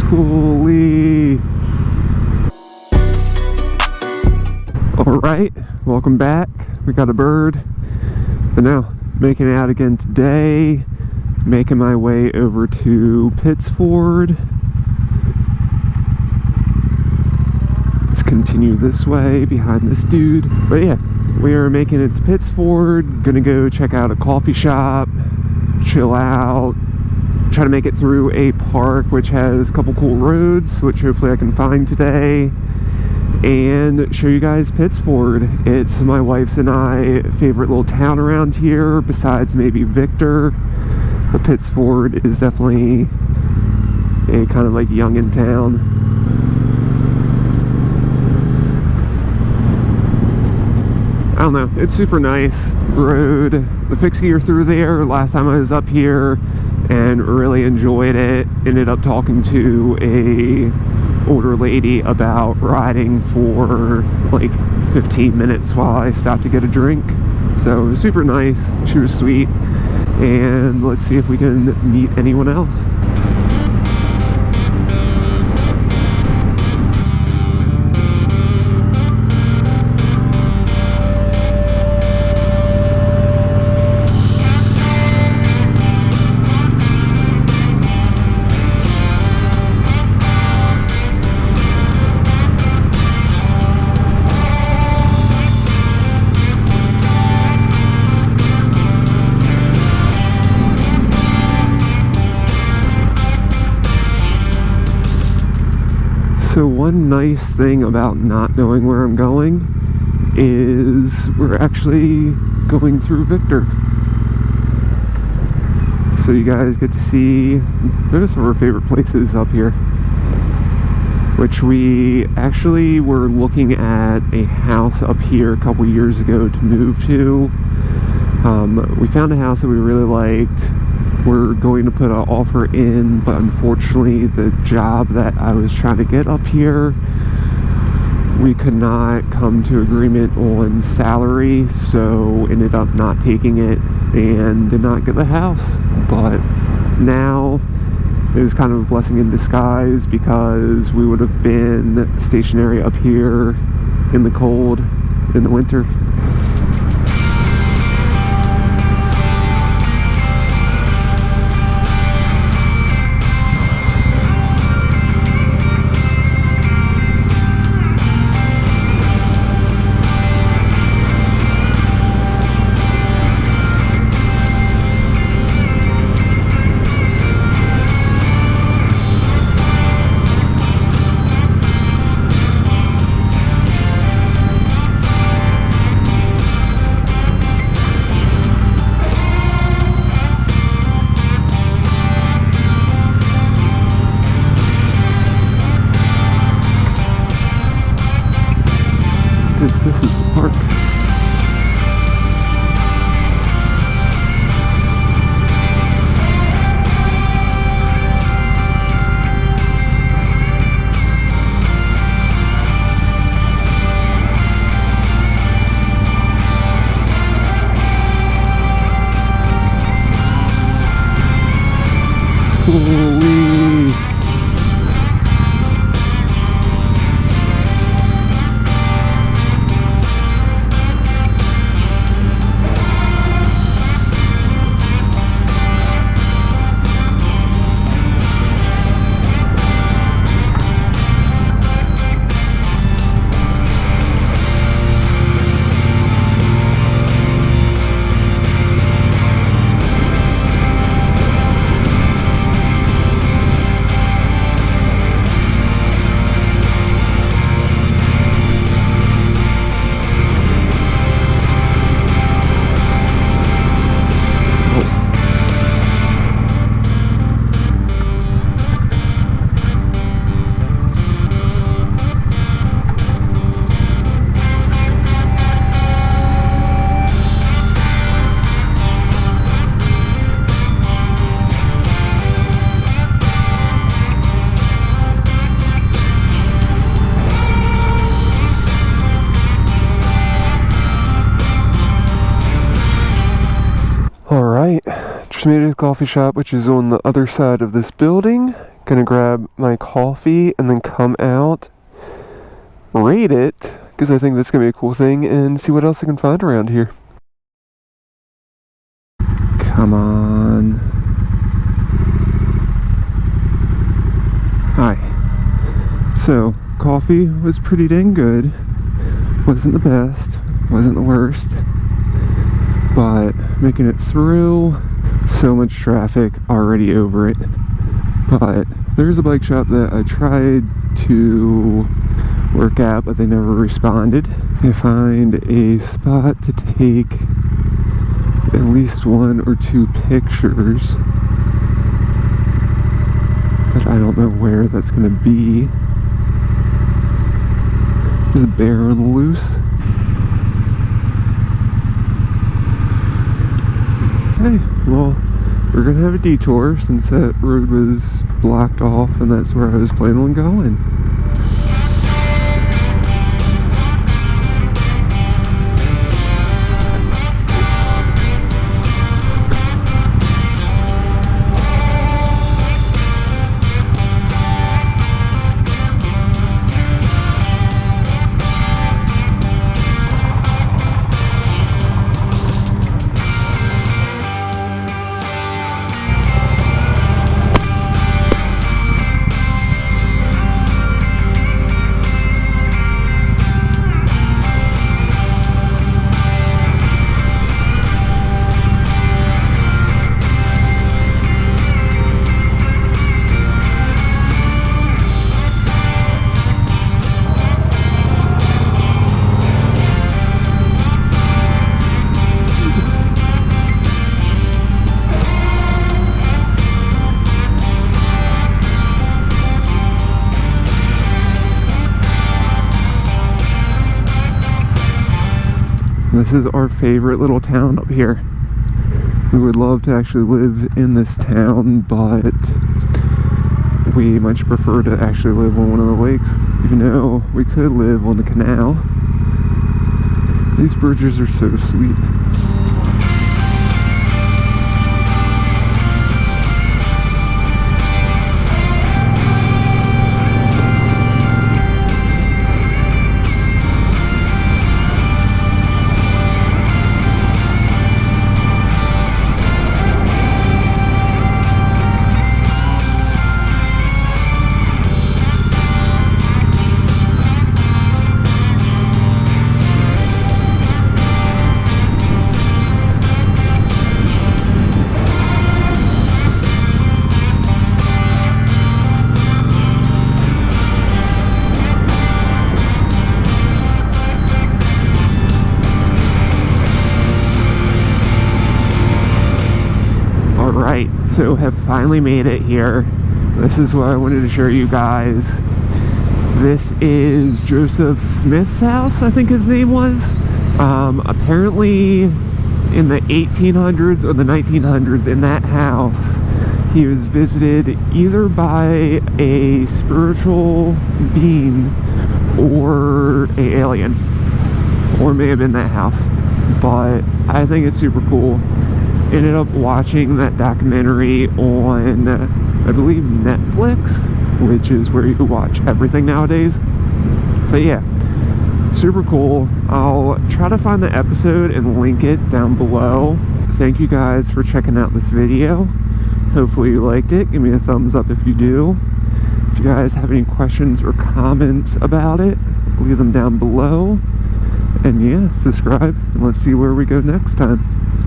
Holy. Alright, welcome back. We got a bird. But now, making it out again today. Making my way over to Pittsford. Let's continue this way behind this dude. But yeah, we are making it to Pittsford. Gonna go check out a coffee shop, chill out, try to make it through a park which has a couple cool roads, which hopefully I can find today, and show you guys Pittsford. It's my wife's and I favorite little town around here, besides maybe Victor. But Pittsford is definitely a kind of like youngin' town. I don't know, it's super nice road. The fixed gear through there last time I was up here and really enjoyed it. Ended up talking to a older lady about riding for like 15 minutes while I stopped to get a drink. So it was super nice. She was sweet. And let's see if we can meet anyone else. So one nice thing about not knowing where I'm going is we're actually going through Victor. So you guys get to see some of our favorite places up here. Which we actually were looking at a house up here a couple years ago to move to. We found a house that we really liked. We're going to put an offer in, but unfortunately the job that I was trying to get up here, we could not come to agreement on salary, so ended up not taking it and did not get the house. But now it was kind of a blessing in disguise, because we would have been stationary up here in the cold in the winter. This is the park. Holy. Alright, just made it to the coffee shop, which is on the other side of this building. Gonna grab my coffee and then come out, rate it, because I think that's gonna be a cool thing, and see what else I can find around here. Come on. Hi. So, coffee was pretty dang good. Wasn't the best, wasn't the worst, but making it through. So much traffic, already over it. But there's a bike shop that I tried to work at, but they never responded. I find a spot to take at least 1 or 2 pictures, but I don't know where that's going to be. There's a bear on the loose. Hey, well, we're going to have a detour since that road was blocked off, and that's where I was planning on going. This is our favorite little town up here. We would love to actually live in this town, but we much prefer to actually live on one of the lakes, even though we could live on the canal. These bridges are so sweet. Alright, so have finally made it here. This is what I wanted to show you guys. This is Joseph Smith's house, I think his name was. Apparently in the 1800s or the 1900s, in that house, he was visited either by a spiritual being or an alien, or may have been that house. But I think it's super cool. Ended up watching that documentary on, I believe, Netflix, which is where you watch everything nowadays. But yeah, super cool. I'll try to find the episode and link it down below. Thank you guys for checking out this video. Hopefully you liked it. Give me a thumbs up if you do. If you guys have any questions or comments about it, leave them down below. And yeah, subscribe, and let's see where we go next time.